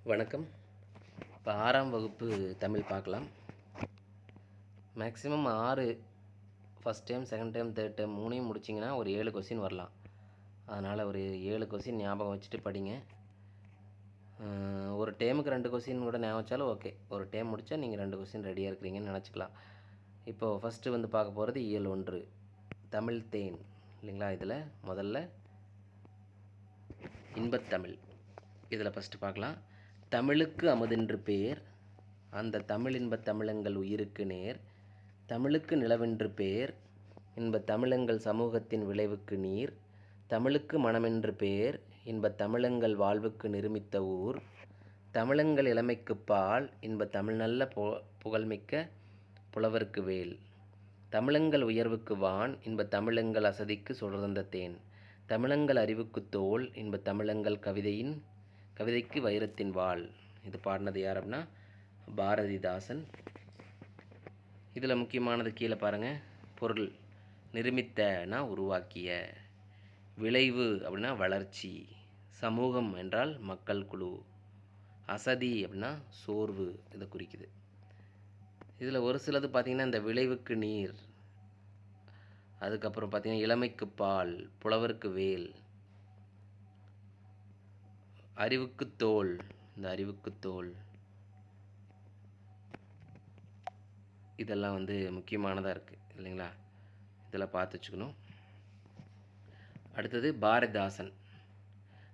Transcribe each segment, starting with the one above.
வணக்கம். இப்போ 6ஆம் வகுப்பு தமிழ் பார்க்கலாம். Maximum 6 first time, second time, third time 3யும் முடிச்சிங்கன்னா ஒரு 7 கொஸ்டின் வரலாம். அதனால் ஒரு 7 கொஸ்டின் ஞாபகம் வச்சுட்டு படிங்க. ஒரு டேமுக்கு 2 கொஸ்டின் கூட ஞாபகம் வச்சாலும் ஓகே. ஒரு டேம் முடித்தா நீங்கள் 2 கொஸ்டின் ரெடியாக இருக்கிறீங்கன்னு நினச்சிக்கலாம். இப்போது ஃபஸ்ட்டு வந்து பார்க்க போகிறது இயல் 1 தமிழ் தேன் இல்லைங்களா. இதில் முதல்ல இன்பத்தமிழ். இதில் ஃபஸ்ட்டு பார்க்கலாம். தமிழுக்கு அமுதென்று பேர், அந்த தமிழ் இன்பத் தமிழங்கள் உயிருக்கு நேர். தமிழுக்கு நிலவென்று பேர், இன்பத் தமிழங்கள் சமூகத்தின் விளைவுக்கு நீர். தமிழுக்கு மனமென்று பேர், இன்பத் தமிழங்கள் வாழ்வுக்கு நிருமித்த ஊர். தமிழங்கள் இளமைக்குப் பால், இன்பத் தமிழ் நல்ல புகழ்மிக்க புலவர்க்கு வேல். தமிழங்கள் உயர்வுக்கு வான், இன்பத் தமிழங்கள் அசதிக்கு சுடர்ந்த தேன். தமிழங்கள் அறிவுக்குத் தோல், இன்பத் தமிழங்கள் கவிதைக்கு வைரத்தின் வாள். இது பாடினது யார் அப்படின்னா பாரதிதாசன். இதில் முக்கியமானது கீழே பாருங்கள். பொருள் நிருமித்தனா உருவாக்கிய, விளைவு அப்படின்னா வளர்ச்சி, சமூகம் என்றால் மக்கள் குழு, அசதி அப்படின்னா சோர்வு இதை குறிக்குது. இதில் ஒரு சிலது பார்த்திங்கன்னா இந்த விளைவுக்கு நீர், அதுக்கப்புறம் பார்த்திங்கன்னா இளமைக்கு பால், புலவருக்கு வேல், அறிவுக்கு தோல், இந்த அறிவுக்கு தோல், இதெல்லாம் வந்து முக்கியமானதாக இருக்குது இல்லைங்களா. இதெல்லாம் பார்த்து வச்சுக்கணும். அடுத்தது பாரதிதாசன்,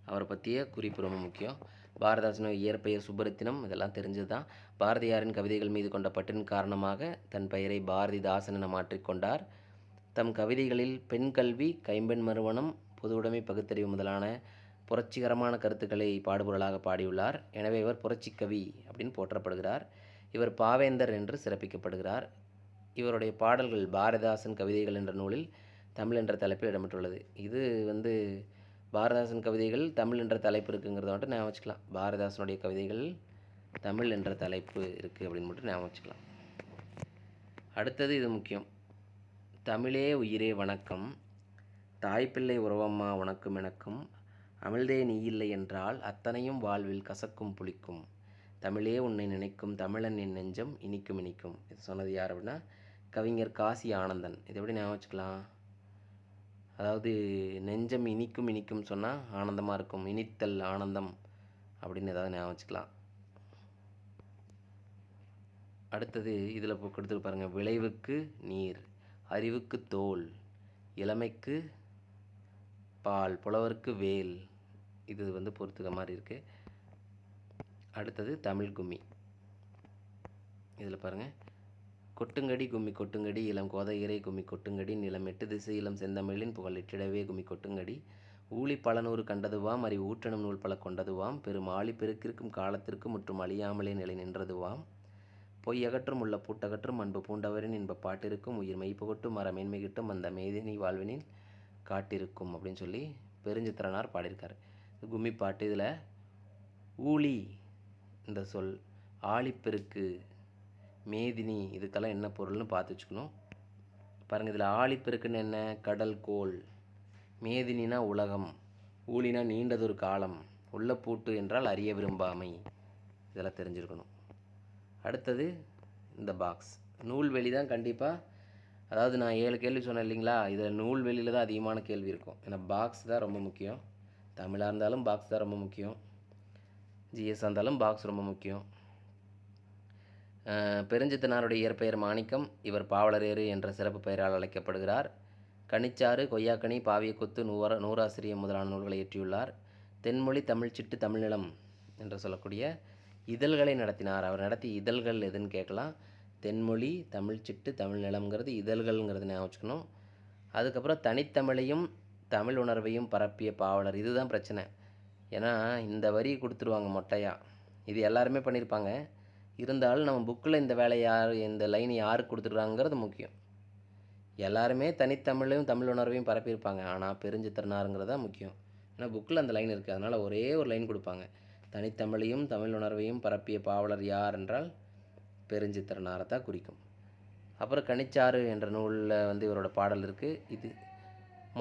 அவரை பற்றிய குறிப்பு ரொம்ப முக்கியம். பாரதிதாசன் இயற்பெயர் சுப்பரத்தினம், இதெல்லாம் தெரிஞ்சது தான். பாரதியாரின் கவிதைகள் மீது கொண்ட பற்றின் காரணமாக தன் பெயரை பாரதிதாசன் என மாற்றிக்கொண்டார். தம் கவிதைகளில் பெண் கல்வி, கைம்பெண் மறுமணம், பொது உடைமை பகுத்தறிவு முதலான புரட்சிகரமான கருத்துக்களை பாடுபொருளாக பாடியுள்ளார். எனவே இவர் புரட்சிக்கவி அப்படின்னு போற்றப்படுகிறார். இவர் பாவேந்தர் என்று சிறப்பிக்கப்படுகிறார். இவருடைய பாடல்கள் பாரதிதாசன் கவிதைகள் என்ற நூலில் தமிழ் என்ற தலைப்பில் இடம்பெற்றுள்ளது. இது வந்து பாரதிதாசன் கவிதைகள் தமிழ் என்ற தலைப்பு இருக்குங்கிறத மட்டும் ஞாபகம் வச்சுக்கலாம். பாரதிதாசனுடைய கவிதைகள் தமிழ் என்ற தலைப்பு இருக்குது அப்படின்னு மட்டும் ஞாபகம் வச்சுக்கலாம். அடுத்தது இது முக்கியம். தமிழே உயிரே வணக்கம், தாய்ப்பிள்ளை உறவம்மா உனக்கும் எனக்கும், அமிழ்தே நீ இல்லை என்றால் அத்தனையும் வாழ்வில் கசக்கும் புளிக்கும், தமிழே உன்னை நினைக்கும் தமிழன் என் நெஞ்சம் இனிக்கும் இனிக்கும். இது சொன்னது யார் அப்படின்னா கவிஞர் காசி ஆனந்தன். இது எப்படி ஞாபகம் வச்சுக்கலாம்? அதாவது நெஞ்சம் இனிக்கும் இனிக்கும் சொன்னால் ஆனந்தமாக இருக்கும், இனித்தல் ஆனந்தம் அப்படின்னு ஏதாவது ஞாபகம் வச்சுக்கலாம். அடுத்தது இதில் கொடுத்துட்டு பாருங்கள். விளைவுக்கு நீர், அறிவுக்கு தோல், இளமைக்கு பால், புலவருக்கு வேல். இது வந்து பொறுத்துக்க மாதிரி இருக்குது. அடுத்தது தமிழ் கும்மி. இதில் பாருங்கள். கொட்டுங்கடி கும்மி கொட்டுங்கடி, இளம் கோதையரை கும்மி கொட்டுங்கடி, நிலம் 8 திசை இளம் செந்தமிழின் புகழ் இட்டிடவே கும்மி கொட்டுங்கடி, ஊழி பலநூறு கண்டதுவாம், அறிவு ஊற்றணும் நூல் பல கொண்டதுவாம், பெரும் ஆழி பெருக்கிற்கும் காலத்திற்கும் முற்றும் அழியாமலே நிலை நின்றதுவாம், பொய் அகற்றும் உள்ள பூட்டகற்றும் அன்பு பூண்டவரின் இன்ப பாட்டிருக்கும், உயிர் மெய்ப்புகட்டும் மர மேன்மைகிட்டும் அந்த மேதினி வாழ்வினில் காட்டிருக்கும் அப்படின்னு சொல்லி பெருஞ்சித்திரனார் பாடியிருக்கார். கும்மி பாட்டு. இதில் ஊழி இந்த சொல், ஆழிப்பெருக்கு, மேதினி இதுக்கெல்லாம் என்ன பொருள்னு பார்த்து வச்சுக்கணும். பாருங்கள். இதில் ஆழிப்பெருக்குன்னு என்ன? கடல் கோள். மேதினா உலகம். ஊழினா நீண்டதொரு காலம். உள்ள பூட்டு என்றால் அறிய விரும்பாமை. இதெல்லாம் தெரிஞ்சிருக்கணும். அடுத்தது இந்த பாக்ஸ். நூல்வெளி தான் கண்டிப்பாக. அதாவது நான் 7 கேள்வி சொன்னேன் இல்லைங்களா, இதில் நூல்வெளியில் தான் அதிகமான கேள்வி இருக்கும். ஏன்னா பாக்ஸ் தான் ரொம்ப முக்கியம். தமிழாக இருந்தாலும் பாக்ஸ் தான் ரொம்ப முக்கியம், ஜிஎஸ்ஸாக இருந்தாலும் பாக்ஸ் ரொம்ப முக்கியம். பெருஞ்சித்தனாருடைய இயற்பெயர் மாணிக்கம். இவர் பாவலரேறு என்ற சிறப்பு பெயரால் அழைக்கப்படுகிறார். கனிச்சாறு, கொய்யாக்கனி, பாவியக்கொத்து, நூறாசிரியம் முதலான நூல்களை இயற்றியுள்ளார். தென்மொழி, தமிழ்ச்சிட்டு, தமிழ்நிலம் என்று சொல்லக்கூடிய இதழ்களை நடத்தினார். அவர் நடத்திய இதழ்கள் எதுன்னு கேட்கலாம். தென்மொழி, தமிழ்ச்சிட்டு, தமிழ்நிலம்ங்கிறது இதழ்கள்ங்கிறது ஞாபகம் வச்சுக்கணும். அதுக்கப்புறம் தனித்தமிழையும் தமிழ் உணர்வையும் பரப்பிய பாவலர். இதுதான் பிரச்சனை. ஏன்னா இந்த வரி கொடுத்துருவாங்க மொட்டையாக, இது எல்லாருமே பண்ணியிருப்பாங்க. இருந்தாலும் நம்ம புக்கில் இந்த வேலை யார், இந்த லைன் யாருக்கு கொடுத்துருக்காங்கிறது முக்கியம். எல்லாருமே தனித்தமிழையும் தமிழ் உணர்வையும் பரப்பியிருப்பாங்க, ஆனால் பெருஞ்சித்திரனாருங்கிறது தான் முக்கியம். ஏன்னா புக்கில் அந்த லைன் இருக்குது, அதனால் ஒரே ஒரு லைன் கொடுப்பாங்க. தனித்தமிழையும் தமிழ் உணர்வையும் பரப்பிய பாவலர் யார் என்றால் பெருஞ்சித்திரனாரை தான் குறிக்கும். அப்புறம் கனிச்சாறு என்ற நூலில் வந்து இவரோட பாடல் இருக்குது. இது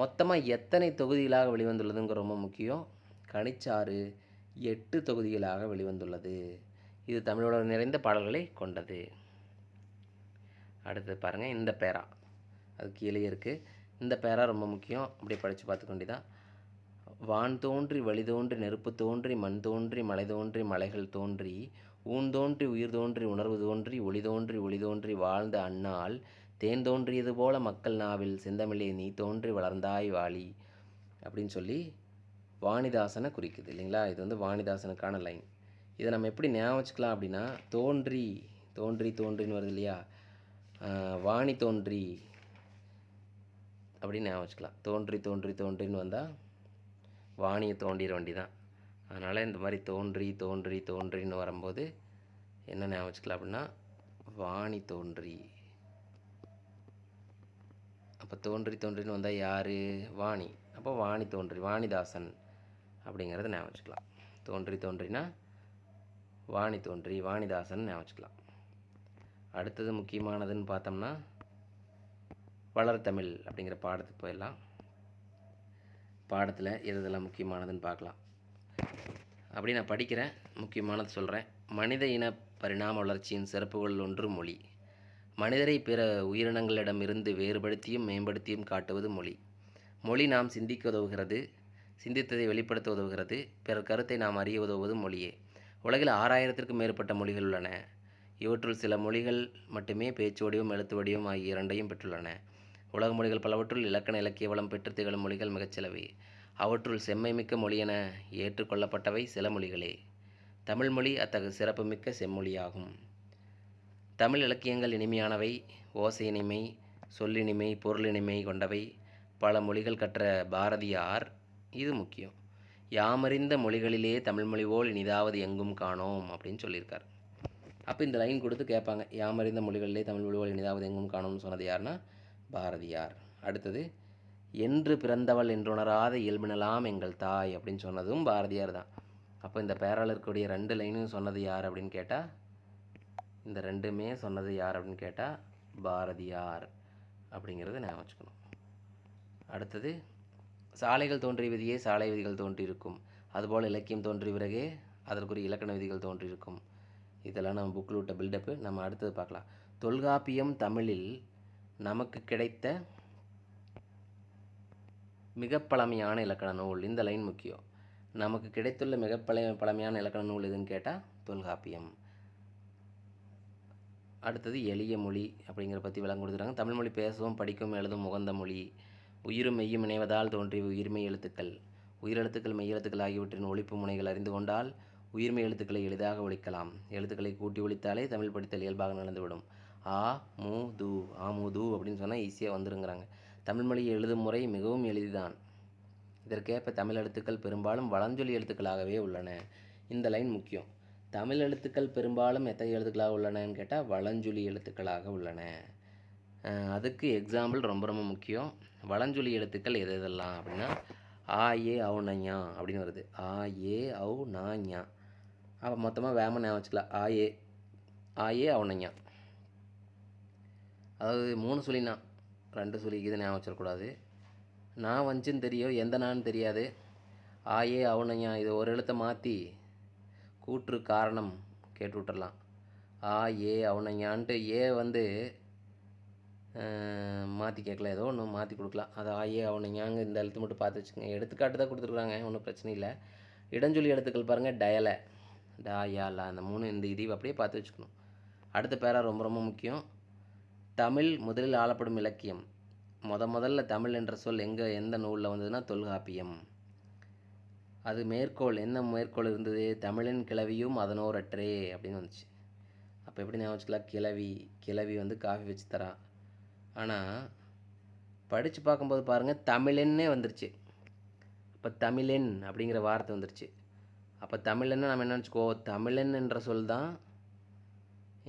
மொத்தமாக எத்தனை தொகுதிகளாக வெளிவந்துள்ளதுங்கிற ரொம்ப முக்கியம். கனிச்சாறு 8 தொகுதிகளாக வெளிவந்துள்ளது. இது தமிழோட நிறைந்த பாடல்களை கொண்டது. அடுத்து பாருங்கள், இந்த பேரா அது கீழே இருக்குது. இந்த பேரா ரொம்ப முக்கியம், அப்படியே படித்து பார்த்துக்க வேண்டியதான். வான் தோன்றி வழி தோன்றி நெருப்பு தோன்றி மண் தோன்றி மலை தோன்றி மலைகள் தோன்றி ஊன் தோன்றி உயிர் தோன்றி உணர்வு தோன்றி ஒளி தோன்றி வாழ்ந்த அந்நாள் தேன் தோன்றியது போல மக்கள் நாவில் செந்தமிழே நீ தோன்றி வளர்ந்தாய் வாழி அப்படின்னு சொல்லி வாணிதாசனை குறிக்குது இல்லைங்களா. இது வந்து வாணிதாசனுக்கான லைன். இதை நம்ம எப்படி ஞாபகம் வச்சுக்கலாம் அப்படின்னா, தோன்றி தோன்றி தோன்றின்னு வருது இல்லையா, வாணி தோன்றி அப்படின்னு ஞாபகம் வச்சுக்கலாம். தோன்றி தோன்றி தோன்றின்னு வந்தால் வாணியை தோண்டிட வேண்டி தான். அதனால் இந்த மாதிரி தோன்றி தோன்றி தோன்றின்னு வரும்போது என்ன ஞாபகம் வச்சுக்கலாம் அப்படின்னா, வாணி தோன்றி. அப்போ தோன்றி தோன்றின்னு வந்தால் யார்? வாணி. அப்போ வாணி தோன்றி, வாணிதாசன் அப்படிங்கிறத ஞாபகம் வச்சுக்கலாம். தோன்றி தோன்றினா வாணி தோன்றி, வாணிதாசன் ஞாபகம் வச்சுக்கலாம். அடுத்தது முக்கியமானதுன்னு பார்த்தோம்னா வளர்தமிழ் அப்படிங்கிற பாடத்துக்கு போயிடலாம். பாடத்தில் எதெல்லாம் முக்கியமானதுன்னு பார்க்கலாம். அப்படி நான் படிக்கிறேன், முக்கியமானது சொல்கிறேன். மனித இன பரிணாம வளர்ச்சியின் சிறப்புகள் ஒன்று மொழி. மனிதரை பிற உயிரினங்களிடமிருந்து வேறுபடுத்தியும் மேம்படுத்தியும் காட்டுவது மொழி. மொழி நாம் சிந்திக்க உதவுகிறது, சிந்தித்ததை வெளிப்படுத்த உதவுகிறது, பிறர் கருத்தை நாம் அறிய உதவுவது மொழியே. உலகில் 6000த்திற்கும் மேற்பட்ட மொழிகள் உள்ளன. இவற்றுள் சில மொழிகள் மட்டுமே பேச்சு வடிவம் எழுத்து வடிவம் ஆகிய இரண்டையும் பெற்றுள்ளன. உலக மொழிகள் பலவற்றுள் இலக்கண இலக்கிய வளம் பெற்று திகழும் மொழிகள் மிகச்சிலவே. அவற்றுள் செம்மைமிக்க மொழி என ஏற்றுக்கொள்ளப்பட்டவை சில மொழிகளே. தமிழ் மொழி அத்தகு சிறப்புமிக்க செம்மொழியாகும். தமிழ் இலக்கியங்கள் இனிமையானவை, ஓசை இனிமை, சொல்லினிமை, பொருளினிமை கொண்டவை. பல மொழிகள் கற்ற பாரதியார் இது முக்கியம், யாமறிந்த மொழிகளிலே தமிழ் மொழி போல் இனிதாவது எங்கும் காணோம் அப்படின்னு சொல்லியிருக்கார். அப்போ இந்த லைன் கொடுத்து கேட்பாங்க, யாமறிந்த மொழிகளிலே தமிழ் மொழி போல் இனிதாவது எங்கும் காணோம்னு சொன்னது யாருன்னா பாரதியார். அடுத்தது, என்று பிறந்தவள் என்றுணராத இயல்பினலாம் எங்கள் தாய் அப்படின்னு சொன்னதும் பாரதியார் தான். அப்போ இந்த பேரால் இருக்கக்கூடிய 2 லைனும் சொன்னது யார் அப்படின்னு கேட்டால், இந்த 2மே சொன்னது யார் அப்படின்னு கேட்டால் பாரதியார் அப்படிங்கிறத ஞாபகம் வச்சுக்கணும். அடுத்தது, சாலைகள் தோன்றிய விதியே சாலை விதிகள் தோன்றியிருக்கும், அதுபோல் இலக்கியம் தோன்றிய பிறகே அதற்குரிய இலக்கண விதிகள் தோன்றியிருக்கும். இதெல்லாம் நம்ம புக்கில் விட்ட பில்டப்பு. நம்ம அடுத்தது பார்க்கலாம். தொல்காப்பியம் தமிழில் நமக்கு கிடைத்த மிக பழமையான இலக்கண நூல். இந்த லைன் முக்கியம். நமக்கு கிடைத்துள்ள மிக பழமையான இலக்கண நூல் எதுன்னு கேட்டால் தொல்காப்பியம். அடுத்தது, எளிய மொழி அப்படிங்கிற பற்றி விளக்கம் கொடுத்துருக்காங்க. தமிழ் மொழி பேசவும் படிக்கவும் எழுதும் உகந்த மொழி. உயிரும் மெய்யும் இணைவதால் தோன்றிய உயிர்மெய் எழுத்துக்கள். உயிரெழுத்துக்கள் மெய்யெழுத்துக்கள் ஆகியவற்றின் ஒழிப்பு முனைகள் அறிந்து கொண்டால் உயிர்மெய் எழுத்துக்களை எளிதாக ஒழிக்கலாம். எழுத்துக்களை கூட்டி ஒழித்தாலே தமிழ் படித்தல் இயல்பாக நடந்துவிடும். ஆ மு து, ஆமுது அப்படின்னு சொன்னால் ஈஸியாக வந்துருங்கிறாங்க. தமிழ் மொழியை எழுதும் முறை மிகவும் எளிதுதான். இதற்கேற்ப தமிழ் எழுத்துக்கள் பெரும்பாலும் வளஞ்சொலி எழுத்துக்களாகவே உள்ளன. இந்த லைன் முக்கியம். தமிழ் எழுத்துக்கள் பெரும்பாலும் எத்தகைய எழுத்துக்களாக உள்ளனன்னு கேட்டால் வளஞ்சொலி எழுத்துக்களாக உள்ளன. அதுக்கு எக்ஸாம்பிள் ரொம்ப ரொம்ப முக்கியம். வளஞ்சொலி எழுத்துக்கள் எது எதெல்லாம் அப்படின்னா, ஆ ஏ ஔ ந ஞ அப்படின்னு வருது. ஆ ஏ ஔ ந ஞ. அப்போ மொத்தமாக வேகமாக ஞாபகம் வச்சுக்கலாம். ஆ ஏ ஔ ந ஞ. அதாவது 3 சொல்லினா 2 சொல்லிக்கு இது ஞாபகம் வச்சிடக்கூடாது. நான் வந்துச்சுன்னு தெரியும், எந்த நான்னு தெரியாது. ஆ ஏ ஔ ந ஞ, இது ஒரு எழுத்தை மாற்றி கூற்று காரணம் கேட்டு விட்டுறலாம். ஆ ஏ ஔ ந ஞான்ட்டு ஏ வந்து மாற்றி கேட்கலாம், ஏதோ ஒன்று மாற்றி கொடுக்கலாம். அது ஆ ஏ ஔ ந ஞாங்க இந்த எழுத்து மட்டும் பார்த்து வச்சுக்கோங்க. எடுத்துக்காட்டு தான் கொடுத்துருக்குறாங்க, ஒன்றும் பிரச்சனை இல்லை. இடஞ்சொல்லி எழுத்துக்கள் பாருங்கள், டயலை, டா யா லா, அந்த 3 இந்த இதையும் அப்படியே பார்த்து வச்சுக்கணும். அடுத்த பேரா ரொம்ப ரொம்ப முக்கியம். தமிழ் முதலில் ஆளப்படும் இலக்கியம். முதல்ல தமிழ் என்ற சொல் எந்த நூலில் வந்ததுன்னா தொல்காப்பியம். அது மேற்கோள், என்ன மேற்கோள் இருந்தது? தமிழின் கிளவியும் அதனோரற்றே அப்படின்னு வந்துச்சு. அப்போ எப்படி ஞாபகம் வச்சுக்கலாம்? கிளவி வந்து காஃபி வச்சு தரா. ஆனால் படித்து பார்க்கும்போது பாருங்கள், தமிழன்னே வந்துருச்சு. அப்போ தமிழன் அப்படிங்கிற வார்த்தை வந்துருச்சு. அப்போ தமிழன்னு நம்ம என்ன நினச்சிக்கோ, தமிழன் என்ற சொல் தான்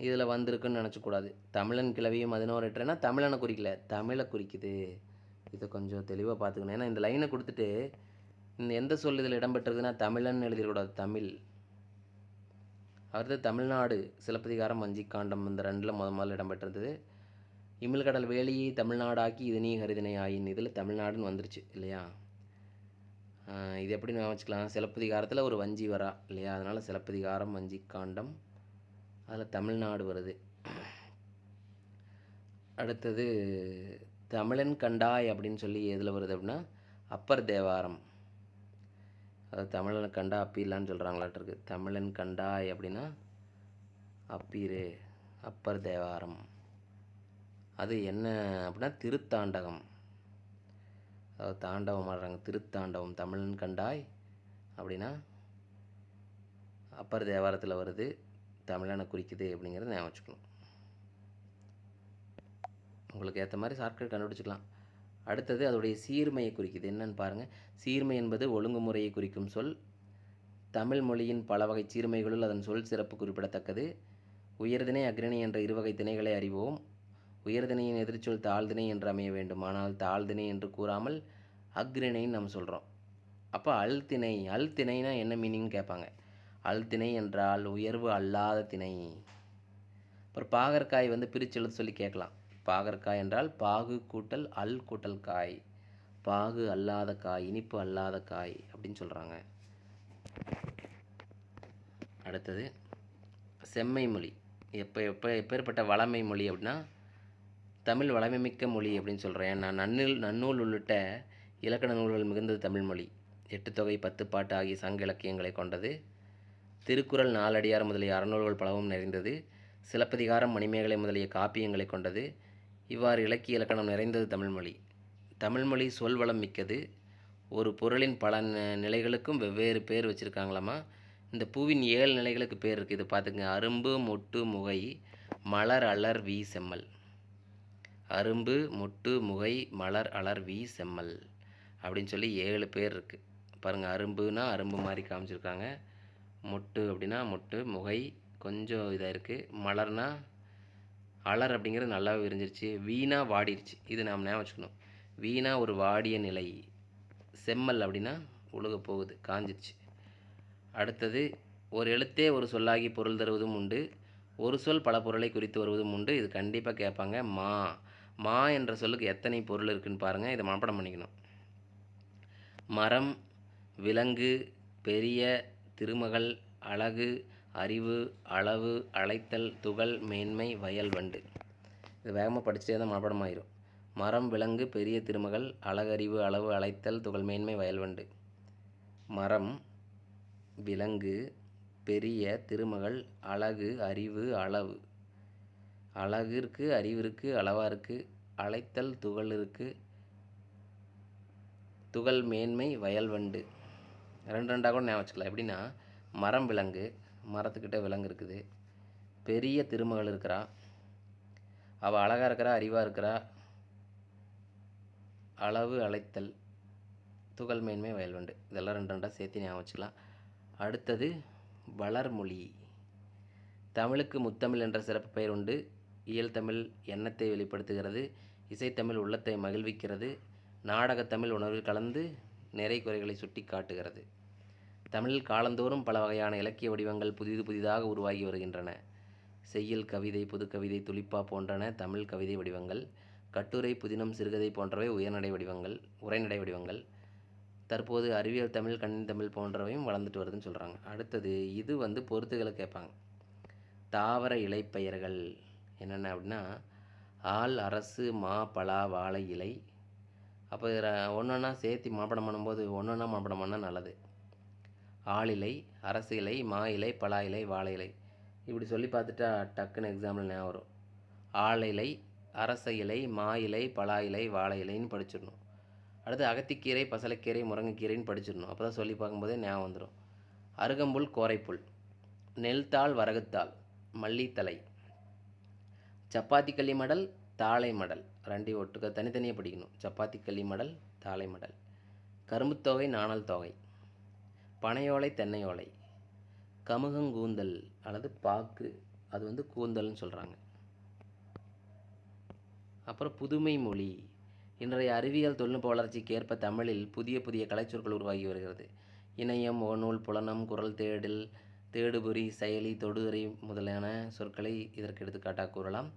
இதில் வந்திருக்குன்னு நினச்சக்கூடாது. தமிழன் கிளவியும் 11 தமிழனை குறிக்கல, தமிழை குறிக்குது. இதை கொஞ்சம் தெளிவாக பார்த்துக்கணும். ஏன்னா இந்த லைனை கொடுத்துட்டு இந்த எந்த சொல் இதில் இடம்பெற்றிருக்குன்னா தமிழன் எழுதிடக்கூடாது, தமிழ். அடுத்து தமிழ்நாடு, சிலப்பதிகாரம், வஞ்சிக்காண்டம், இந்த 2ல் முதல்ல இடம்பெற்றிருந்தது. இமிழ்கடல் வேலியை தமிழ்நாடாக்கி இது நீ ஹரிதினை ஆயின், இதில் தமிழ்நாடுன்னு வந்துருச்சு இல்லையா. இது எப்படி ஞாபகம் வச்சுக்கலாம், சிலப்பதிகாரத்தில் ஒரு வஞ்சி வரா இல்லையா, அதனால் சிலப்பதிகாரம் வஞ்சி காண்டம், அதில் தமிழ்நாடு வருது. அடுத்தது தமிழன் கண்டாய் அப்படின்னு சொல்லி எதில் வருது அப்படின்னா அப்பர் தேவாரம். அதாவது தமிழன் கண்டா அப்பீர்லான்னு சொல்கிறாங்களாட்டிருக்கு. தமிழன் கண்டாய் அப்படின்னா அப்பீரு, அப்பர் தேவாரம். அது என்ன அப்படின்னா திருத்தாண்டகம். அதாவது தாண்டவம் ஆடுறாங்க, திருத்தாண்டவம். தமிழன் கண்டாய் அப்படின்னா அப்பர் தேவாரத்தில் வருது, தமிழனை குறிக்குது அப்படிங்கிறத ஞாபகம் வச்சுக்கணும். உங்களுக்கு ஏற்ற மாதிரி ஷார்ட்கட் கண்டுபிடிச்சிக்கலாம். அடுத்தது அதோடைய சீர்மையை குறிக்குது. என்னன்னு பாருங்கள். சீர்மை என்பது ஒழுங்குமுறையை குறிக்கும் சொல். தமிழ் மொழியின் பல வகை சீர்மைகளுள் அதன் சொல் சிறப்பு குறிப்பிடத்தக்கது. உயர்திணை அக்ரிணை என்ற இருவகை திணைகளை அறிவோம். உயர்திணையின் எதிர்ச்சொல் தாழ்திணை என்று அமைய வேண்டும். ஆனால் தாழ்திணை என்று கூறாமல் அக்ரிணைன்னு நம்ம சொல்கிறோம். அப்போ அல்திணை, அல்திணைனா என்ன மீனிங்னு கேட்பாங்க. அல்திணை என்றால் உயர்வு அல்லாத திணை. அப்புறம் பாகற்காய் வந்து பிரித்து எழுத சொல்லி கேட்கலாம். பாகற்காய் என்றால் பாகு கூட்டல் அல் கூட்டல் காய், பாகு அல்லாத காய், இனிப்பு அல்லாத காய் அப்படின்னு சொல்கிறாங்க. அடுத்தது செம்மை மொழி. எப்பேற்பட்ட வளமை மொழி அப்படின்னா தமிழ் வளமைமிக்க மொழி அப்படின்னு சொல்கிறேன். நான் நன்னூல் உள்ளிட்ட இலக்கண நூல்கள் மிகுந்தது தமிழ் மொழி. 8 தொகை 10 பாட்டு ஆகிய சங்க இலக்கியங்களை கொண்டது. திருக்குறள், நாலடியார் முதலிய அறநூல்கள் பலவும் நிறைந்தது. சிலப்பதிகாரம், மணிமேகலை முதலிய காப்பியங்களை கொண்டது. இவ்வாறு இலக்கிய இலக்கணம் நிறைந்தது தமிழ்மொழி. தமிழ்மொழி சொல்வளம் மிக்கது. ஒரு பொருளின் பல நிலைகளுக்கும் வெவ்வேறு பேர் வச்சுருக்காங்களாமா. இந்த பூவின் 7 நிலைகளுக்கு பேர் இருக்குது. இது பார்த்துங்க. அரும்பு, மொட்டு, முகை, மலர், அலர், வி, செம்மல். அரும்பு, மொட்டு, முகை, மலர், அலர், வி, செம்மல் அப்படின்னு சொல்லி 7 பேர் இருக்குது. பாருங்கள். அரும்புனா அரும்பு மாதிரி காமிச்சிருக்காங்க. மொட்டு அப்படின்னா மொட்டு, முகை கொஞ்சம் இதாக இருக்குது, மலர்னா அலர் அப்படிங்கிறது நல்லாவே விரிஞ்சிருச்சு, வீணா வாடிடுச்சு. இது நாம் ஞாபகம் வச்சுக்கணும். வீணா ஒரு வாடிய நிலை. செம்மல் அப்படின்னா உழுக போகுது, காஞ்சிருச்சு. அடுத்தது ஒரு எழுத்தே ஒரு சொல்லாகி பொருள் தருவதும் உண்டு. ஒரு சொல் பல பொருளை குறித்து வருவதும் உண்டு. இது கண்டிப்பாக கேட்பாங்க. மா என்ற சொல்லுக்கு எத்தனை பொருள் இருக்குன்னு பாருங்கள். இதை மனப்பாடம் பண்ணிக்கணும். மரம், விலங்கு, பெரிய, திருமகள், அழகு, அறிவு, அளவு, அழைத்தல், துகள், மேன்மை, வயல், வண்டு. இது வேகமாக படிச்சுட்டே தான் மனப்பாடம் ஆயிரும். மரம், விலங்கு, பெரிய, திருமகள், அழகறிவு, அளவு, அழைத்தல், துகள், மேன்மை, வயல், வண்டு. மரம், விலங்கு, பெரிய, திருமகள், அழகு, அறிவு, அளவு. அழகு இருக்குது, அறிவு இருக்குது, அளவாக இருக்குது, அழைத்தல், துகள் இருக்குது, துகள், மேன்மை, வயல், வண்டு. ரெண்டாக கூட ஞாபகம் வச்சுக்கலாம். எப்படின்னா மரம், விலங்கு, மரத்துக்கிட்ட விலங்கு இருக்குது. பெரிய திருமகள் இருக்கிறா, அவள் அழகாக இருக்கிறா, அறிவாக இருக்கிறா, அளவு, அழைத்தல், துகள், மேன்மை, வயல், வண்டு. இதெல்லாம் ரெண்டாக சேர்த்து ஞாபகம் வச்சுக்கலாம். அடுத்தது வளர்மொழி. தமிழுக்கு முத்தமிழ் என்ற சிறப்பு பெயர் உண்டு. இயல் தமிழ் எண்ணத்தை வெளிப்படுத்துகிறது. இசைத்தமிழ் உள்ளத்தை மகிழ்விக்கிறது. நாடகத்தமிழ் உணர்வில் கலந்து நிறை குறைகளை சுட்டி காட்டுகிறது. தமிழில் காலந்தோறும் பல வகையான இலக்கிய வடிவங்கள் புதிதாக உருவாகி வருகின்றன. செய்யுள், கவிதை, புதுக்கவிதை, துளிப்பா போன்றன தமிழ் கவிதை வடிவங்கள். கட்டுரை, புதினம், சிறுகதை போன்றவை உரைநடை வடிவங்கள். தற்போது அறிவியல் தமிழ், கணினி தமிழ் போன்றவையும் வளர்ந்துட்டு வருதுன்னு சொல்கிறாங்க. அடுத்தது இது வந்து பொறுத்துகளை கேட்பாங்க. தாவர இலைப்பெயர்கள் என்னென்ன அப்படின்னா ஆல், அரசு, மா, பலா, வாழை இலை. அப்போ ஒன்றொன்னா சேர்த்து மனப்பாடம் பண்ணும்போது ஒன்றொன்னா மனப்பாடம் பண்ணால் நல்லது. ஆளிலை, அரசு இலை, மா இலை, பலா இலை, வாழை இலை. இப்படி சொல்லி பார்த்துட்டா டக்குன்னு எக்ஸாம்பிள் ஞாபகம் வரும். ஆளிலை, அரச இலை, மா இலை, பலா இலை, வாழை இலைன்னு படிச்சிடணும். அடுத்து அகத்திக்கீரை, பசலைக்கீரை, முருங்கைக்கீரைன்னு படிச்சிடணும். அப்போ தான் சொல்லி பார்க்கும்போதே ஞாபகம் வந்துடும். அருகம்புல், கோரைப்புல், நெல்தாள், வரகுத்தாள், மல்லித்தலை, சப்பாத்தி கள்ளி மடல், தாளை மடல். ரெண்டையும் ஒட்டுக்க தனித்தனியாக படிக்கணும். சப்பாத்தி கள்ளி மடல், தாளை மடல். கரும்புத்தொகை, நாணல் தொகை, பனையோலை, தென்னையோலை, கமுகங்கூந்தல் அல்லது பாக்கு, அது வந்து கூந்தல்னு சொல்கிறாங்க. அப்புறம் புதுமை மொழி. இன்றைய அறிவியல் தொழில்நுட்ப வளர்ச்சிக்கு ஏற்ப தமிழில் புதிய கலைச்சொற்கள் உருவாகி வருகிறது. இணையம், முகநூல், புலனம், குரல் தேடல், தேடுபொறி, செயலி, தொடுதிரை முதலான சொற்களை இதற்கு எடுத்துக்காட்டாக கூறலாம்.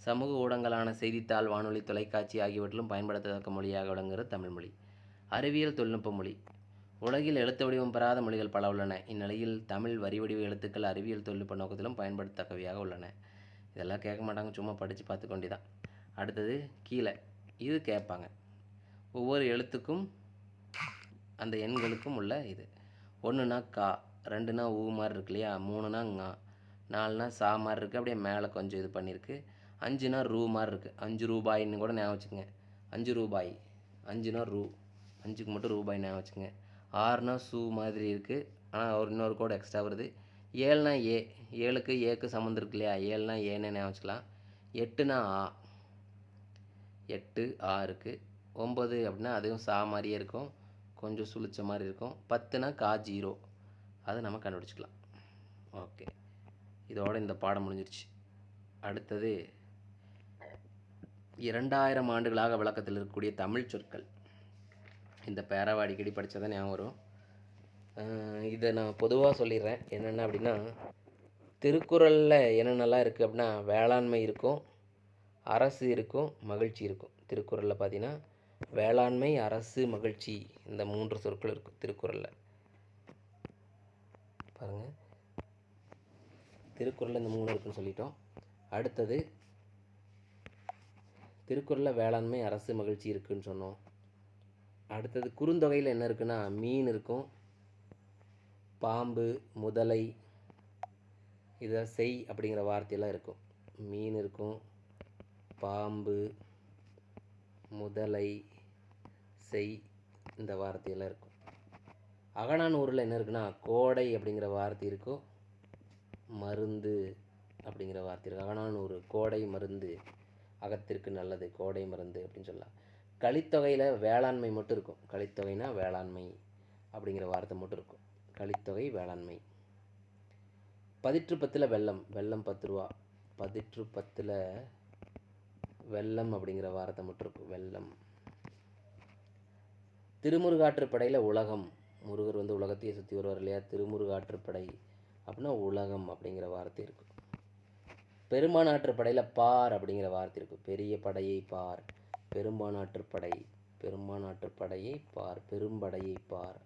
சமூக ஊடகங்களான செய்தித்தாள், வானொலி, தொலைக்காட்சி ஆகியவற்றிலும் பயன்படுத்தத்தக்க மொழியாக விளங்குகிறது தமிழ்மொழி. அறிவியல் தொழில்நுட்ப மொழி. உலகில் எழுத்து வடிவம் பெறாத மொழிகள் பல உள்ளன. இந்நிலையில் தமிழ் வரிவடிவ எழுத்துக்கள் அறிவியல் தொழில்நுட்ப நோக்கத்திலும் பயன்படுத்தத்தக்கவையாக உள்ளன. இதெல்லாம் கேட்க மாட்டாங்க, சும்மா படித்து பார்த்துக்க வேண்டியதான். அடுத்தது கீழே இது கேட்பாங்க. ஒவ்வொரு எழுத்துக்கும் அந்த எண்களுக்கும் உள்ள இது. 1னா கா, 2னா ஊ மாதிரி இருக்கு இல்லையா, 3னா ஙா, 4னா சா மாதிரி இருக்குது, அப்படியே மேலே கொஞ்சம் இது பண்ணியிருக்கு. 5னா ரூ மாதிரி இருக்குது, 5 ரூபாயின்னு கூட ஞாபகம் வச்சுக்கோங்க. 5 ரூபாய், 5னா ரூ, 5க்கு மட்டும் ரூபாய் ஞாபகம் வச்சுக்கோங்க. 6னா சூ மாதிரி இருக்குது, ஆனால் ஒரு இன்னொரு கோடு எக்ஸ்ட்ரா வருது. 7னா ஏ, 7க்கு ஏக்கு சம்மந்தம் இருக்கு இல்லையா, 7னா ஏன்னு ஞாபகம் வச்சுக்கலாம். 8னா ஆ, 8 ஆ இருக்குது. 9 அப்படின்னா அதுவும் சா மாதிரியே இருக்கும், கொஞ்சம் சுழிச்ச மாதிரி இருக்கும். 10னா கா 0, அதை நம்ம கண்டுபிடிச்சிக்கலாம். ஓகே, இதோட இந்த பாடம் முடிஞ்சிருச்சு. அடுத்தது 2000 ஆண்டுகளாக விளக்கத்தில் இருக்கக்கூடிய தமிழ் சொற்கள். இந்த பேராவை அடிக்கடி படித்ததான் ஞாபகம் வரும். இதை நான் பொதுவாக சொல்லிடுறேன். என்னென்ன அப்படின்னா, திருக்குறளில் என்னென்னலாம் இருக்குது அப்படின்னா, வேளாண்மை இருக்கும், அரசு இருக்கும், மகிழ்ச்சி இருக்கும். திருக்குறளில் பார்த்தீங்கன்னா வேளாண்மை, அரசு, மகிழ்ச்சி, இந்த 3 சொற்கள் இருக்கும் திருக்குறளில். பாருங்கள், திருக்குறளில் இந்த 3 இருக்குன்னு சொல்லிட்டோம். அடுத்தது திருக்குறளில் வேளாண்மை, அரசு, மகிழ்ச்சி இருக்குதுன்னு சொன்னோம். அடுத்தது குறுந்தொகையில் என்ன இருக்குன்னா, மீன் இருக்கும், பாம்பு, முதலை, இதை செய் அப்படிங்கிற வார்த்தையெல்லாம் இருக்கும். மீன் இருக்கும், பாம்பு, முதலை, செய், இந்த வார்த்தையெல்லாம் இருக்கும். அகநானூறில் என்ன இருக்குன்னா, கோடை அப்படிங்கிற வார்த்தை இருக்கும், மருந்து அப்படிங்கிற வார்த்தை இருக்குது. அகநானூறு கோடை மருந்து, அகத்திற்கு நல்லது, கோடை மருந்து அப்படின்னு சொல்லலாம். கலித்தொகையில் வேளாண்மை மட்டும் இருக்கும். கலித்தொகைனா வேளாண்மை அப்படிங்கிற வார்த்தை மட்டும் இருக்கும். கலித்தொகை வேளாண்மை. பதிற்று 10ல் வெள்ளம், வெள்ளம் 10 ரூபா. பதிற்று 10ல் வெள்ளம் அப்படிங்கிற வார்த்தை மட்டும் இருக்கும், வெள்ளம். திருமுருகாற்றுப்படையில் உலகம், முருகர் வந்து உலகத்தையே சுற்றி வருவார் இல்லையா, திருமுருகாற்றுப்படை அப்படின்னா உலகம் அப்படிங்கிற வார்த்தை இருக்கும். பெரும்பானாற்றுப்படையில் பார் அப்படிங்கிற வார்த்தை இருக்கும். பெரிய படையை பார், பெரும்பானாற்றுப்படை, பெரும்பானாற்றுப்படையை பார், பெரும்படையை பார்.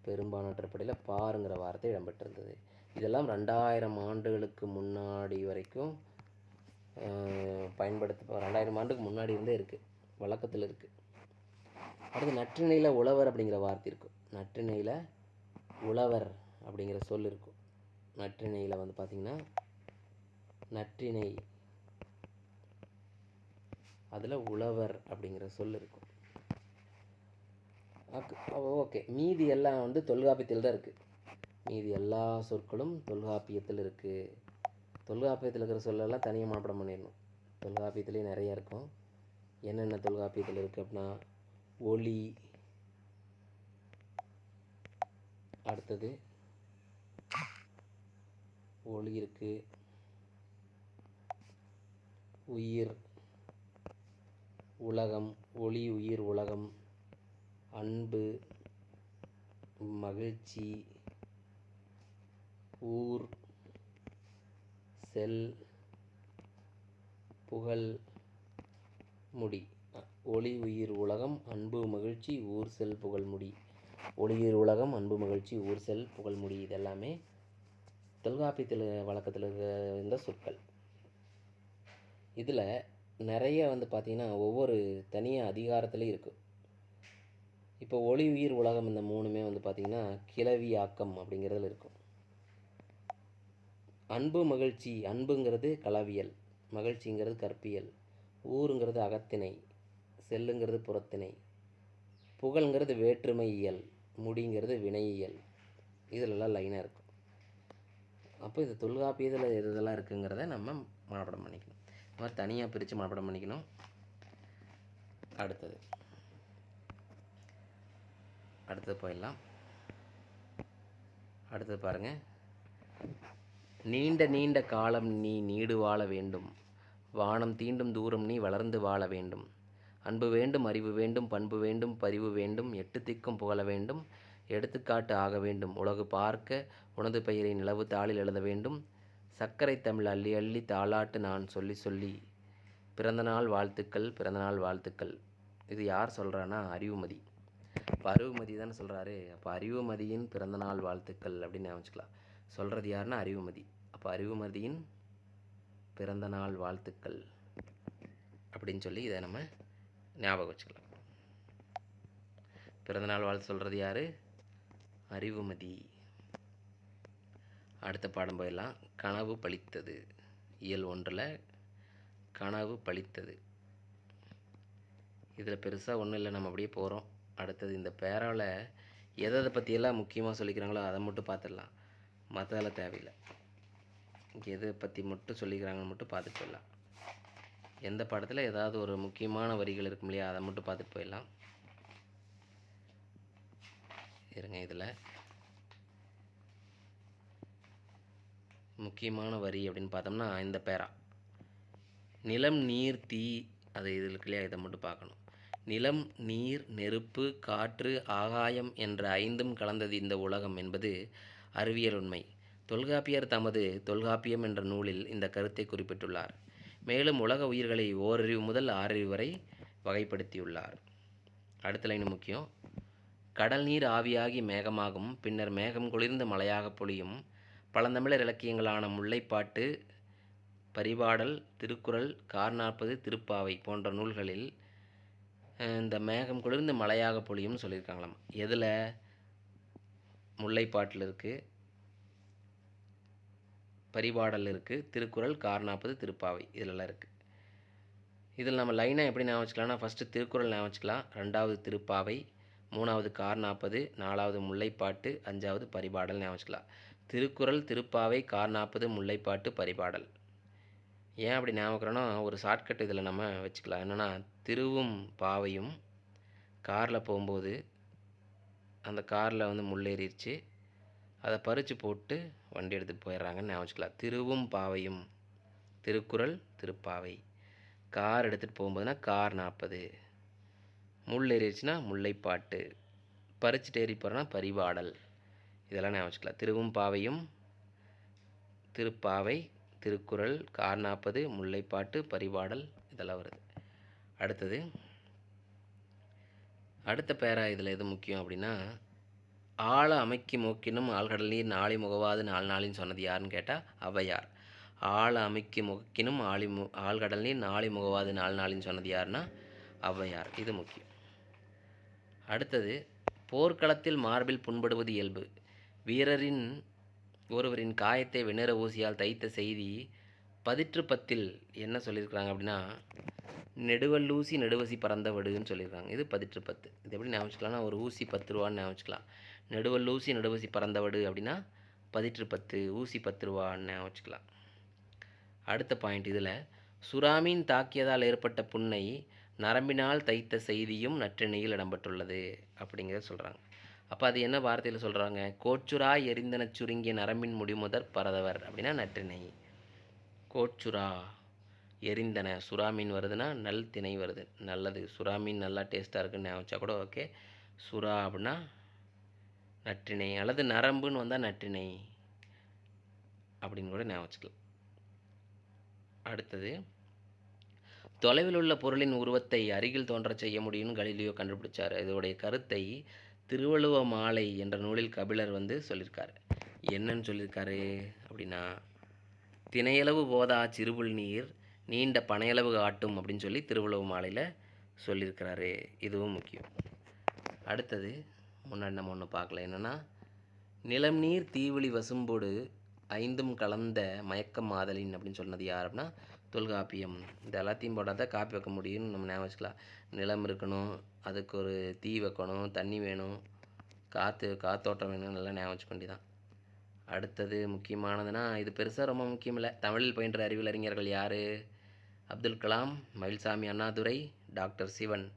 பெரும்பானாற்றுப்படையில் பாருங்கிற வார்த்தை இடம்பெற்றிருந்தது. இதெல்லாம் 2000 ஆண்டுகளுக்கு முன்னாடி வரைக்கும் பயன்படுத்த 2000 ஆண்டுக்கு முன்னாடி இருந்தே இருக்குது, வழக்கத்தில் இருக்குது. அடுத்து நற்றிணையில் உழவர் அப்படிங்கிற வார்த்தை இருக்கும். நற்றிணையில் உழவர் அப்படிங்கிற சொல் இருக்கும். நற்றிணையில் வந்து பார்த்திங்கன்னா, நற்றிணை அதில் உழவர் அப்படிங்கிற சொல் இருக்கும். ஓகே, மீதி எல்லாம் வந்து தொல்காப்பியத்தில் தான் இருக்குது. மீதி எல்லா சொற்களும் தொல்காப்பியத்தில் இருக்குது. தொல்காப்பியத்தில் இருக்கிற சொல்லெல்லாம் தனியாக மனப்பாடம் பண்ணிடணும். தொல்காப்பியத்துலேயே நிறையா இருக்கும். என்னென்ன தொல்காப்பியத்தில் இருக்குது அப்படின்னா, ஒளி, அடுத்தது ஒளி இருக்குது, உயிர், உலகம், ஒளி, உயிர், உலகம், அன்பு, மகிழ்ச்சி, ஊர், செல், புகழ், முடி. ஒளி, உயிர், உலகம், அன்பு, மகிழ்ச்சி, ஊர், செல், புகழ், முடி. ஒளி, உயிர், உலகம், அன்பு, மகிழ்ச்சி, ஊர், செல், புகழ், முடி. இதெல்லாமே தொல்காப்பியத்தில் வழக்கத்தில் இருந்த சொற்கள். இதில் நிறைய வந்து பார்த்திங்கன்னா ஒவ்வொரு தனியாக அதிகாரத்துலேயும் இருக்குது. இப்போ ஒளி, உயிர், உலகம் இந்த 3மே வந்து பார்த்திங்கன்னா கிளவி ஆக்கம் அப்படிங்கிறதுல இருக்கும். அன்பு, மகிழ்ச்சி, அன்புங்கிறது களவியல், மகிழ்ச்சிங்கிறது கற்பியல், ஊருங்கிறது அகத்திணை, செல்லுங்கிறது புறத்திணை, புகழ்ங்கிறது வேற்றுமை இயல், முடிங்கிறது வினையியல். இதிலெல்லாம் லைனாக இருக்கும். அப்போ இது தொல்காப்பியத்தில் இதெல்லாம் இருக்குங்கிறத நம்ம மனப்பாடம் பண்ணிக்கணும். இந்த மாதிரி தனியாக பிரித்து மனப்பாடம் பண்ணிக்கணும். அடுத்தது போயிடலாம். அடுத்தது பாருங்கள், நீண்ட நீண்ட காலம் நீ நீடு வாழ வேண்டும், வானம் தீண்டும் தூரம் நீ வளர்ந்து வாழ வேண்டும், அன்பு வேண்டும், அறிவு வேண்டும், பண்பு வேண்டும், பரிவு வேண்டும், 8 திக்கும் புகழ வேண்டும், எடுத்துக்காட்டு ஆக வேண்டும், உலகு பார்க்க உனது பெயரை நிலவு தாளில் எழுத வேண்டும், சர்க்கரை தமிழ் அள்ளி அள்ளி தாலாட்டு நான் சொல்லி சொல்லி, பிறந்தநாள் வாழ்த்துக்கள், பிறந்தநாள் வாழ்த்துக்கள். இது யார் சொல்கிறான்னா அறிவுமதி. இப்போ அறிவுமதி தானே சொல்கிறாரு. அப்போ அறிவுமதியின் பிறந்தநாள் வாழ்த்துக்கள் அப்படின்னு ஞாபகம் சொல்கிறது யாருன்னா அறிவுமதி. அப்போ அறிவுமதியின் பிறந்தநாள் வாழ்த்துக்கள் அப்படின்னு சொல்லி இதை நம்ம ஞாபகம் வச்சுக்கலாம். பிறந்தநாள் வாழ்த்து சொல்கிறது யார்? அறிவுமதி. அடுத்த பாடம் போயிடலாம். கனவு பலித்தது. இயல் 1 கனவு பலித்தது. இதில் பெருசாக ஒன்றும் இல்லை, நம்ம அப்படியே போகிறோம். அடுத்தது இந்த பேராவில் எதை பற்றியெல்லாம் முக்கியமாக சொல்லிக்கிறாங்களோ அதை மட்டும் பார்த்துடலாம். மற்றதெல்லாம் தேவையில்லை. எதை பற்றி மட்டும் சொல்லிக்கிறாங்கன்னு மட்டும் பார்த்துட்டு போயிடலாம். எந்த பாடத்தில் ஏதாவது ஒரு முக்கியமான வரிகள் இருக்கும் இல்லையா, அதை மட்டும் பார்த்துட்டு போயிடலாம். இருங்க, இதில் முக்கியமான வரி அப்படின்னு பார்த்தோம்னா இந்த பேரா நிலம் நீர் தீ, அது இதில் இருக்கு இல்லையா, இதை மட்டும் பார்க்கணும். நிலம் நீர் நெருப்பு காற்று ஆகாயம் என்ற 5ம் கலந்தது இந்த உலகம் என்பது அறிவியல் உண்மை. தொல்காப்பியர் தமது தொல்காப்பியம் என்ற நூலில் இந்த கருத்தை குறிப்பிட்டுள்ளார். மேலும் உலக உயிர்களை ஓரறிவு முதல் 6 அறிவு வரை வகைப்படுத்தியுள்ளார். அடுத்த லைன் முக்கியம். கடல் நீர் ஆவியாகி மேகமாகும், பின்னர் மேகம் குளிர்ந்து மழையாக பொழியும். பழந்தமிழர் இலக்கியங்களான முல்லைப்பாட்டு, பரிபாடல், திருக்குறள், கார்40, திருப்பாவை போன்ற நூல்களில் இந்த மேகம் குளிர்ந்து மழையாக பொழியும்னு சொல்லியிருக்காங்களாம். எதில்? முல்லைப்பாட்டில் இருக்குது, பரிபாடல் இருக்குது, திருக்குறள், கார்40, திருப்பாவை இதிலெல்லாம் இருக்குது. இதில் நம்ம லைனை எப்படி ஞாபகம் வச்சுக்கலாம்னா, ஃபஸ்ட்டு திருக்குறள் ஞாபகம் வச்சுக்கலாம், 2வது திருப்பாவை, 3வது கார்40, 4வது முல்லைப்பாட்டு, 5வது பரிபாடல் ஞாபகம் வச்சுக்கலாம். திருக்குறள், திருப்பாவை, கார்40, முல்லைப்பாட்டு, பரிபாடல். ஏன் அப்படி ஞாபகம்னா, ஒரு ஷார்ட்கட் இதில் நம்ம வச்சுக்கலாம். என்னென்னா, திருவும் பாவையும் காரில் போகும்போது அந்த காரில் வந்து முள்ளேறிடுச்சு, அதை பறித்து போட்டு வண்டி எடுத்துகிட்டு போயிடுறாங்கன்னு ஞாபகம் வச்சுக்கலாம். திருவும் பாவையும் திருக்குறள் திருப்பாவை. கார் எடுத்துகிட்டு போகும்போதுனா கார்40, முள் ஏறிடுச்சுன்னா முல்லைப்பாட்டு, பறிச்சுட்டு ஏறி போகிறனா பரிபாடல். இதெல்லாம் ஞாபகம் வச்சுக்கலாம். திருவும் பாவையும் திருப்பாவை திருக்குறள் கார்40 முல்லைப்பாட்டு பரிபாடல் இதெல்லாம் வருது. அடுத்தது அடுத்த பேரா இதில் எது முக்கியம் அப்படின்னா, ஆழ அமைக்கி மோக்கினும் ஆழ்கடல் நீர் நாளை முகவாது 4 நாளின்னு சொன்னது யாருன்னு கேட்டால் ஔவையார். ஆழ அமைக்கி மொக்கினும் ஆழ்கடல் நீர் நாளை முகவாது 4 நாளின்னு சொன்னது யாருன்னா ஔவையார். இது முக்கியம். அடுத்தது போர்க்களத்தில் மார்பில் புண்படுவது இயல்பு. வீரரின் ஒருவரின் காயத்தை வெண்ணிற ஊசியால் தைத்த செய்தி 10 என்ன சொல்லியிருக்கிறாங்க அப்படின்னா, நெடுவல்லூசி நெடுவசி பறந்தவடுன்னு சொல்லியிருக்காங்க. இது 10. இது எப்படி ஞாபகம் வச்சுக்கலாம்னா, ஒரு ஊசி 10 ரூபான்னு ஞாபகம் வச்சுக்கலாம். நெடுவல்லூசி நெடுவசி பறந்தவடு அப்படின்னா 10, ஊசி 10 ரூபான்னு ஞாபகம் வச்சுக்கலாம். அடுத்த பாயிண்ட், இதில் சுறாமீன் தாக்கியதால் ஏற்பட்ட புண்ணை நரம்பினால் தைத்த செய்தியும் நற்றிணையில் இடம்பெற்றுள்ளது அப்படிங்கிறத சொல்கிறாங்க. அப்போ அது என்ன வார்த்தையில் சொல்கிறாங்க? கோச்சுரா எரிந்தன சுருங்கிய நரம்பின் முடிமுதற் பரதவர் அப்படின்னா நற்றிணை. கோச்சுரா எரிந்தன, சுறாமீன் வருதுன்னா நல் திணை வருது, நல்லது. சுறாமீன் நல்லா டேஸ்ட்டாக இருக்குன்னு ஞாபகம் வச்சா கூட ஓகே. சுறா அப்படின்னா நற்றிணை, அல்லது நரம்புன்னு வந்தால் நற்றிணை அப்படின்னு கூட ஞாபகம் வச்சுக்கலாம். அடுத்தது தொலைவில் உள்ள பொருளின் உருவத்தை அருகில் தோன்ற செய்ய முடியும்னு கலீலியோ கண்டுபிடிச்சார். இதோடைய கருத்தை திருவள்ளுவ மாலை என்ற நூலில் கபிலர் வந்து சொல்லியிருக்காரு. என்னன்னு சொல்லியிருக்காரு அப்படின்னா, திணையளவு போதா சிறுபுல் நீர் நீண்ட பனையளவு காட்டும் அப்படின்னு சொல்லி திருவள்ளுவ மாலையில் சொல்லியிருக்கிறாரு. இதுவும் முக்கியம். அடுத்தது முன்னாடி நம்ம ஒன்று பார்க்கல, என்னென்னா நிலம் நீர் தீவெளி வசும்போடு 5ம் கலந்த மயக்கம் மாதலின் அப்படின்னு சொன்னது யார் அப்படின்னா தொல்காப்பியம். இந்த எல்லாத்தையும் போட்டால் தான் காப்பி வைக்க முடியும்னு நம்ம ஞாபகம் வச்சுக்கலாம். நிலம் இருக்கணும், அதுக்கு ஒரு தீ வைக்கணும், தண்ணி வேணும், காத்தோட்டம் வேணும், நல்லா ஞாபகம் வச்சுக்க வேண்டியதான். அடுத்தது முக்கியமானதுன்னா, இது பெருசாக ரொம்ப முக்கியம் இல்லை. தமிழில் பயின்ற அறிவியல் அறிஞர்கள் யார்? அப்துல் கலாம், மயில்சாமி அண்ணாதுரை, டாக்டர் சிவன்.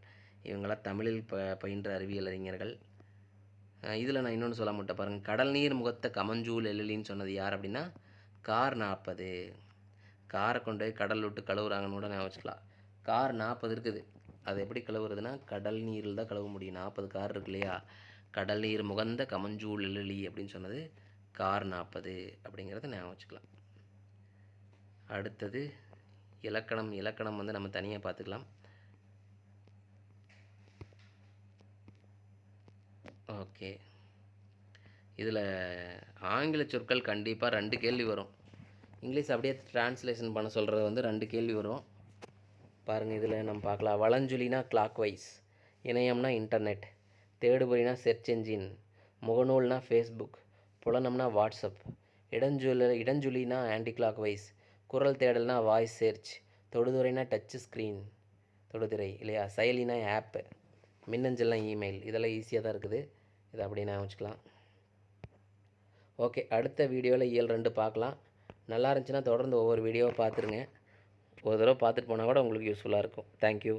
இவங்களாம் தமிழில் பயின்ற அறிவியல் அறிஞர்கள். இதில் நான் இன்னொன்று சொல்ல மாட்டேன் பாருங்கள். கடல் நீர் முகத்த கமஞ்சூல் எழிலின்னு சொன்னது யார் அப்படின்னா கார்40. காரை கொண்டு போய் கடல் விட்டு கழுவுறாங்கன்னு கூட ஞாபகம் வச்சுக்கலாம். கார்40 இருக்குது, அது எப்படி கழுவுறதுன்னா கடல் நீரில் தான் கழுவ முடியும். 40 கார் இருக்கு இல்லையா, கடல் நீர் முகந்த கமஞ்சூல் எழிலி அப்படின்னு சொன்னது கார்40 அப்படிங்கிறத ஞாபகம் வச்சுக்கலாம். அடுத்தது இலக்கணம் வந்து நம்ம தனியாக பார்த்துக்கலாம். ஓகே. இதில் ஆங்கில சொற்கள் கண்டிப்பாக 2 கேள்வி வரும். இங்கிலீஷ் அப்படியே ட்ரான்ஸ்லேஷன் பண்ண சொல்கிறது வந்து 2 கேள்வி வரும். பாருங்கள், இதில் நம்ம பார்க்கலாம். வலஞ்சுழினா கிளாக் வைஸ், இணையம்னா இன்டர்நெட், தேடுபொறினா செர்ச் என்ஜின், முகநூல்னா ஃபேஸ்புக், புலனம்னா வாட்ஸ்அப், இடஞ்சுழினா ஆன்டி கிளாக் வைஸ், குரல் தேடல்னா வாய்ஸ் சர்ச், தொடுதுறைனா டச் ஸ்க்ரீன் தொடுதிரை இல்லையா, செயலினா ஆப்பு, மின்னஞ்சல்னா இமெயில். இதெல்லாம் ஈஸியாக தான் இருக்குது. இதை அப்படியே நான் வச்சுக்கலாம். ஓகே, அடுத்த வீடியோவில் இயல் 2 பார்க்கலாம். நல்லா இருந்துச்சுன்னா தொடர்ந்து ஒவ்வொரு வீடியோவை பார்த்துருங்க. ஒரு தடவை பார்த்துட்டு போனால் கூட உங்களுக்கு யூஸ்ஃபுல்லாக இருக்கும். தேங்க்யூ.